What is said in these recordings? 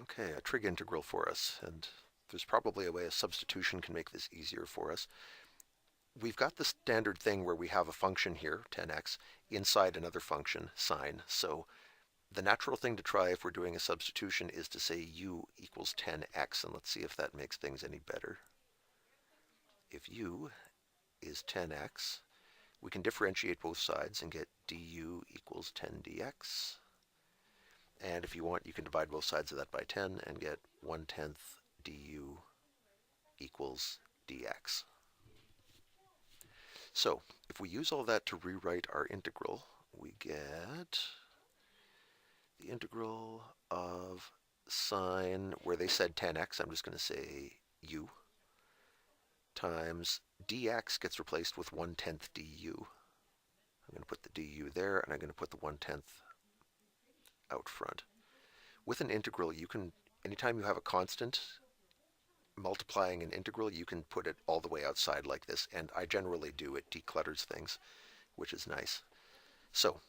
Okay, a trig integral for us, and there's probably a way a substitution can make this easier for us. We've got the standard thing where we have a function here, 10x, inside another function, sine. So the natural thing to try if we're doing a substitution is to say u equals 10x, and let's see if that makes things any better. If u is 10x, we can differentiate both sides and get du equals 10 dx. And if you want, you can divide both sides of that by 10 and get 1/10 du equals dx. So if we use all that to rewrite our integral, we get the integral of sine, where they said 10x, I'm just going to say u, times dx gets replaced with 1/10 du. I'm going to put the du there, and I'm going to put the 1/10 out front. With an integral, you can, anytime you have a constant multiplying an integral, you can put it all the way outside like this, and I generally do. It declutters things, which is nice. So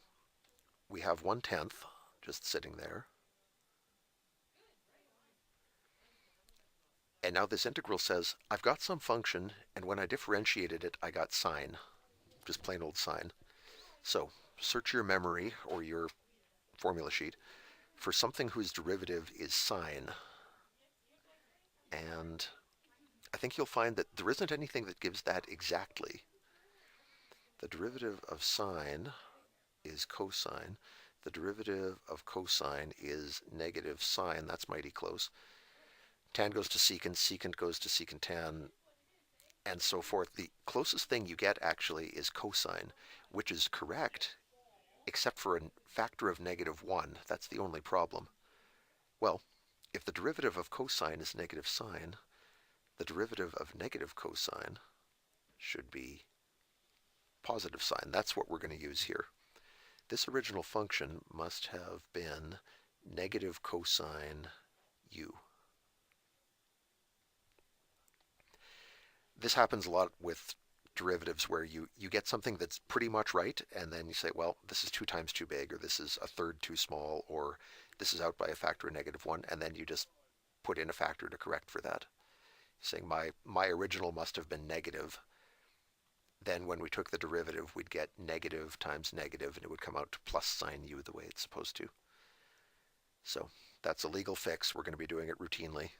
we have 1/10 just sitting there. And now this integral says, I've got some function, and when I differentiated it, I got sine, just plain old sine. So search your memory or your formula sheet for something whose derivative is sine. And I think you'll find that there isn't anything that gives that exactly. The derivative of sine is cosine. The derivative of cosine is negative sine. That's mighty close. Tan goes to secant, secant goes to secant tan, and so forth. The closest thing you get actually is cosine, which is correct, except for a factor of -1. That's the only problem. Well, if the derivative of cosine is negative sine, the derivative of negative cosine should be positive sine. That's what we're going to use here. This original function must have been negative cosine u. This happens a lot with derivatives where you get something that's pretty much right, and then you say, well, this is 2 times too big, or this is a third too small, or this is out by a factor of -1, and then you just put in a factor to correct for that. Saying my original must have been negative. Then when we took the derivative, we'd get negative times negative, and it would come out to plus sine u the way it's supposed to. So that's a legal fix. We're going to be doing it routinely.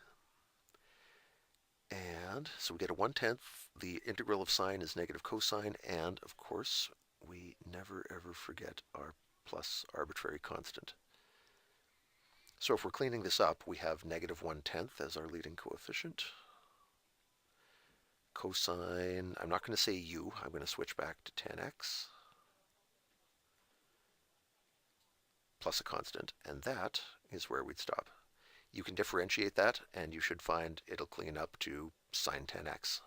And so we get a 1/10. The integral of sine is negative cosine, and of course, we never ever forget our plus arbitrary constant. So if we're cleaning this up, we have negative 1/10 as our leading coefficient. Cosine, I'm not going to say u, I'm going to switch back to 10x, plus a constant, and that is where we'd stop. You can differentiate that, and you should find it'll clean up to sine 10x.